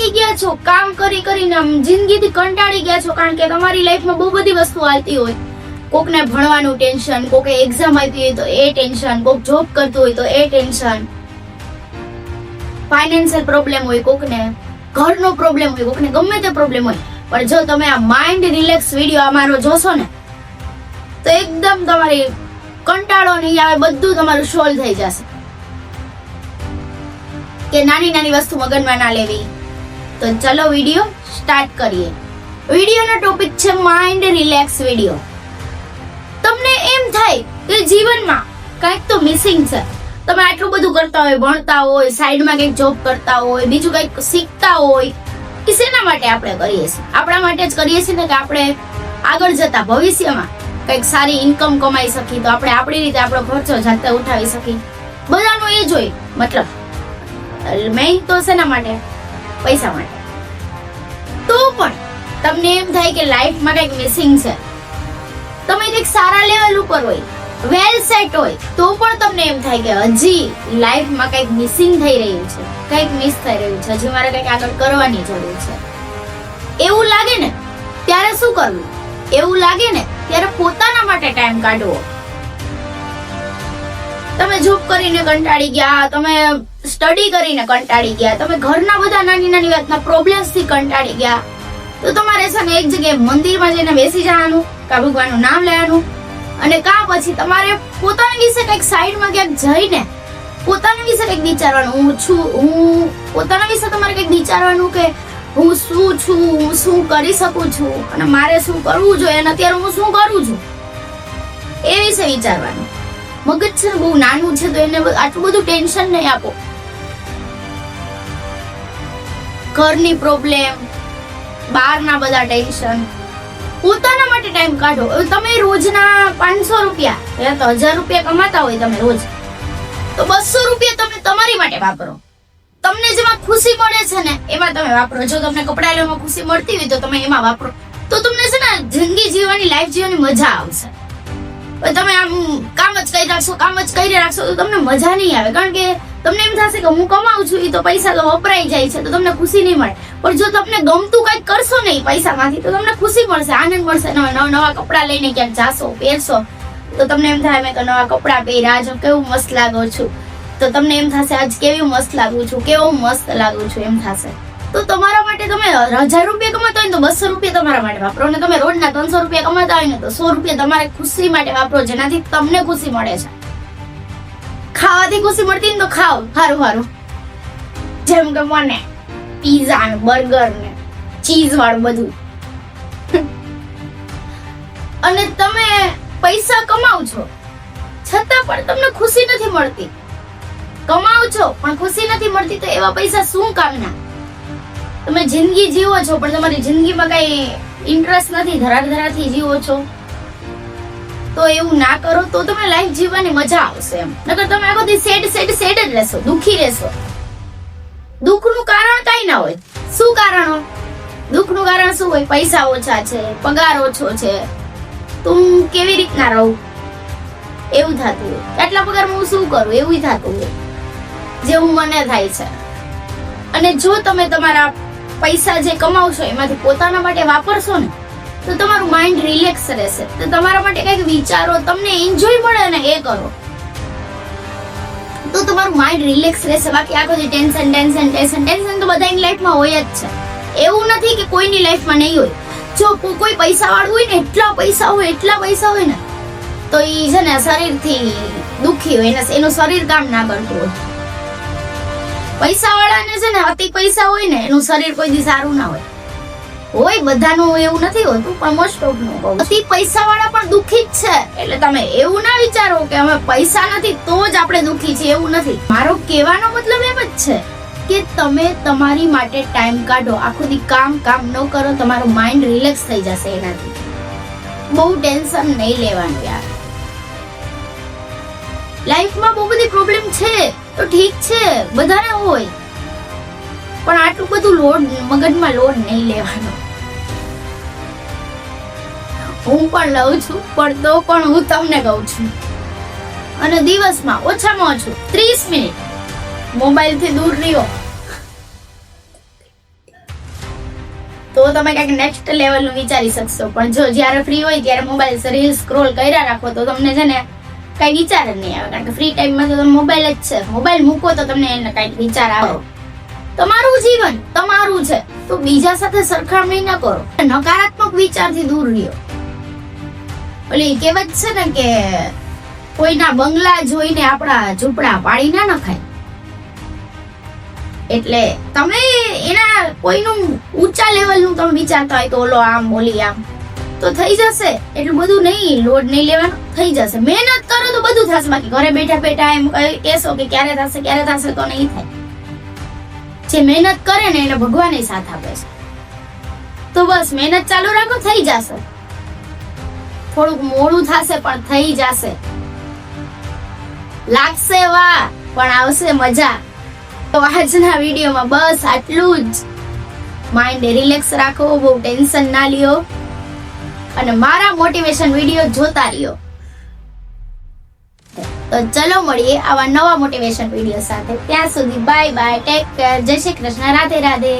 થાકી ગયા છો, કામ કરી કરીને જિંદગીથી કંટાળી ગયા છો, કારણ કે તમારી લાઈફમાં બહુ બધી વસ્તુ આવતી હોય. કોકને ભણવાનું ટેન્શન, કોકે એક્ઝામ આપી હોય તો એ ટેન્શન, કોક જોબ કરતું હોય તો એ ટેન્શન, ફાઇનાન્શિયલ પ્રોબ્લેમ હોય, કોકને ઘરનો પ્રોબ્લેમ હોય, કોકને ગમે તે પ્રોબ્લેમ હોય. પણ જો તમે આ માઇન્ડ રિલેક્સ વિડીયો અમારો જોશો ને તો એકદમ તમારી કંટાળો નહીં આવે, બધું તમારું સોલ્વ થઈ જશે. કે નાની નાની વસ્તુ મગજમાં ના લેવી. તો ચલો વિડીયો સ્ટાર્ટ કરીએ. વિડીયોનો ટોપિક છે માઇન્ડ રિલેક્સ વિડીયો. તમને એમ થાય કે જીવનમાં કંઈક તો મિસિંગ છે. તમે આટલું બધું કરતા હોય, ભણતા હોય, સાઈડમાં કંઈક જોબ કરતા હોય, બીજું કંઈક શીખતા હોય, કે શેના માટે આપણે કરીએ છીએ? આપણા માટે જ કરીએ છીએ ને, કે આપણે આગળ જતા ભવિષ્યમાં કંઈક સારી ઇન્કમ કમાઈ શકીએ, તો આપણે આપણી રીતે આપણો ખર્ચો જાતે ઉઠાવી શકીએ. બધાનો એ જ હોય, મતલબ મેઇન તો શેના માટે? પૈસા માટે. તો પણ તમને એમ થાય કે લાઈફમાં કંઈક મિસિંગ છે, તમે કંઈક સારા લેવલ ઉપર હોય, વેલ સેટ હોય, તો પણ તમને એમ થાય કે હજી લાઈફમાં કંઈક મિસિંગ થઈ રહ્યું છે, કંઈક મિસ થઈ રહ્યું છે, હજી મારે કંઈક આગળ કરવાની જરૂર છે. એવું લાગે ને ત્યારે શું કરવું? એવું લાગે ને ત્યારે પોતાના માટે ટાઈમ કાઢવો. તમે જોબ કરીને કંટાળી ગયા, તમે સ્ટડી કરીને કંટાળી ગયા, તમે ઘરના બધા નાની નાની વાતના પ્રોબ્લેમ્સ થી કંટાળી ગયા, તો તમારે છે ને એક જગ્યાએ મંદિરમાં જઈને બેસી જવાનું, કા ભગવાનનું નામ લેવાનું, અને કા પછી તમારે પોતાના વિશે કંઈક સાઈડમાં ક્યાંક જઈને પોતાના વિશે કંઈક વિચારવાનું. પોતાના વિશે તમારે કંઈક વિચારવાનું કે હું શું છું, હું શું કરી શકું છું, અને મારે શું કરવું જોઈએ, અને અત્યારે હું શું કરું છું, એ વિશે વિચારવાનું. મગજ છે બહુ નાનું છે, તો એને આટલું બધું ટેન્શન નહીં આપો. ઘરની પ્રોબ્લેમ, બહારના બધા ટેન્શન, પોતાના માટે ટાઈમ કાઢો. તમે રોજના 500 રૂપિયા યા તો 1000 રૂપિયા કમાતા હોય તમે રોજ, તો 200 રૂપિયા તમે તમારી માટે વાપરો. તમને જેમાં ખુશી મળે છે ને એમાં તમે વાપરો. જો તમને કપડા લેવામાં ખુશી મળતી હોય તો તમે એમાં વાપરો, તો તમને છે ને જિંદગી જીવવાની, લાઈફ જીવવાની મજા આવશે. તમે આમ કામ જ કરી રાખશો તો તમને મજા નહીં આવે, કારણ કે તમને એમ થશે કે હું કમાઉં છું, એ તો પૈસા તો વપરાઈ જાય છે, તો તમને ખુશી નહીં મળે. પણ જો તમને ગમતું કંઈક કરશો નહીં પૈસામાંથી, તો તમને ખુશી મળશે, આનંદ મળશે. નવા કપડા લઈને ક્યાંક જાશો, પહેરશો, તો તમને એમ થાય મેં તો નવા કપડા પહેર્યા, જો કેવું મસ્ત લાગો છું, તો તમને એમ થશે આજ કેવું મસ્ત લાગુ છું, કેવું મસ્ત લાગુ છું, એમ થશે. તો તમારા માટે તમે 1000 રૂપિયા કમાતા હોય તો 200 રૂપિયા તમારા માટે વાપરો, અને તમે રોજના 300 રૂપિયા કમાતા હોય ને તો 100 રૂપિયા તમારે ખુશી માટે વાપરો, જેનાથી તમને ખુશી મળે છે. ખાવાથી ખુશી મળતી ને તો ખાઓ સારું, જેમ કે મને પીઝા ને બર્ગર ને ચીઝ વાળું બધું. અને તમે પૈસા કમાવ છો છતાં પણ તમને ખુશી નથી મળતી. કમાવ છો પણ ખુશી નથી મળતી, તો એવા પૈસા શું કામના? તમે જિંદગી જીવો છો પણ તમારી જિંદગીમાં કઈ ઇન્ટરેસ્ટ નથી, ધરાથી જીવો છો, તો એવું ના કરો. તો તમે લાઈફ જીવવાની મજા આવશે એમ. નકર તમે આખો દી સેડ જ રહેશો, દુખી રહેશો. દુઃખનું કારણ કઈ ના હોય. શું કારણો? દુઃખનું કારણ શું હોય? પૈસા ઓછા છે, પગાર ઓછો છે, તો હું કેવી રીતના રહું, એવું થતું હોય. આટલા પગારમાં હું શું કરું, એવું થતું હોય, જેવું મને થાય છે. અને જો તમે તમારા પૈસા જે કમાવશો એમાંથી પોતાના માટે વાપરશો ને, તો તમારું માઇન્ડ રિલેક્સ રહેશે. તો તમારા માટે કંઈક વિચારો, તમને એન્જોય મળે ને એ કરો, તો તમારું માઇન્ડ રિલેક્સ રહેશે. બાકી આખો જે ટેન્શન તો બધાની લાઈફમાં હોય જ છે. એવું નથી કે કોઈની લાઈફમાં નહીં હોય. જો કોઈ પૈસા વાળું હોય ને, એટલા પૈસા હોય ને, તો એ છે ને શરીરથી દુખી હોય, એનું શરીર કામ ના કરતું હોય. પૈસા વાળાને છે ને અતિ પૈસા હોય ને, એનું શરીર કોઈ દી સારું ના હોય. બધાનું એવું નથી હોતું, પણ મોસ્ટ ઓફ નું કહું, અતિ પૈસા વાળા પણ દુખી જ છે. એટલે તમે એવું ના વિચારો કે અમે પૈસા નથી તો જ આપણે દુખી છીએ, એવું નથી. મારો કહેવાનો મતલબ એમ જ છે કે તમે તમારી માટે ટાઈમ કાઢો. આખો દી કામ ન કરો, તમારું માઇન્ડ રિલેક્સ થઈ જશે એનાથી. બહુ ટેન્શન નહીં લેવાનું યાર. લાઈફમાં બહુ બધી પ્રોબ્લેમ છે તો ઠીક છે, બધાને હોય, પણ આટલું બધું મગજમાં લોડ નહીં લેવાનો. હું પણ લઉં છું, પણ તો પણ હું તમને કહું છું. અને દિવસમાં ઓછામાં ઓછું 30 મિનિટ મોબાઈલ થી દૂર રહ્યો. તો તમે કંઈક નેક્સ્ટ લેવલનું વિચારી શકશો. પણ જો જ્યારે ફ્રી હોય ત્યારે મોબાઈલ રીલ સ્ક્રોલ કર્યા રાખો તો તમને છે ને કઈ વિચાર જ નહીં આવે. કારણ કે ફ્રી ટાઈમમાં તો તમે મોબાઈલ જ છે. મોબાઈલ મૂકો તો તમને એને કઈક વિચાર આવે. તમારું જીવન તમારું છે તો બીજા સાથે સરખામણી ન કરો. નકારાત્મક વિચારથી દૂર રહ્યો. ઓલી કહેવત છે ને કે કોઈના બંગલા જોઈને આપણા ઝૂંપડા પાડી ના નખાય. એટલે તમે એના કોઈનું ઊંચા લેવલનું તમે વિચારતા હોય તો ઓલો આમ ઓલી આમ તો થઈ જશે. એટલું બધું નહીં, લોડ નહીં લેવાનું, થઈ જશે. મહેનત કરો તો બધું થશે. બાકી ઘરે બેઠા બેઠા એમ કહેશો કે ક્યારે થશે તો નહીં થાય. જે મહેનત કરે ને એને ભગવાન સાથ આપે છે. તો બસ મહેનત ચાલુ રાખો, થઈ જશે. થોડુંક મોડું થશે પણ થઈ જશે. લાગશે વાહ પણ આવશે મજા. તો આજના વિડીયોમાં બસ આટલું જ. માઇન્ડ રિલેક્સ રાખો, બહુ ટેન્શન ના લ્યો અને મારા મોટિવેશન વિડીયો જોતા રહ્યો. તો ચલો મળીએ આવા નવા મોટિવેશન વિડીયો સાથે. ત્યાં સુધી બાય બાય, ટેક કેર, જય શ્રી કૃષ્ણ, રાધે રાધે.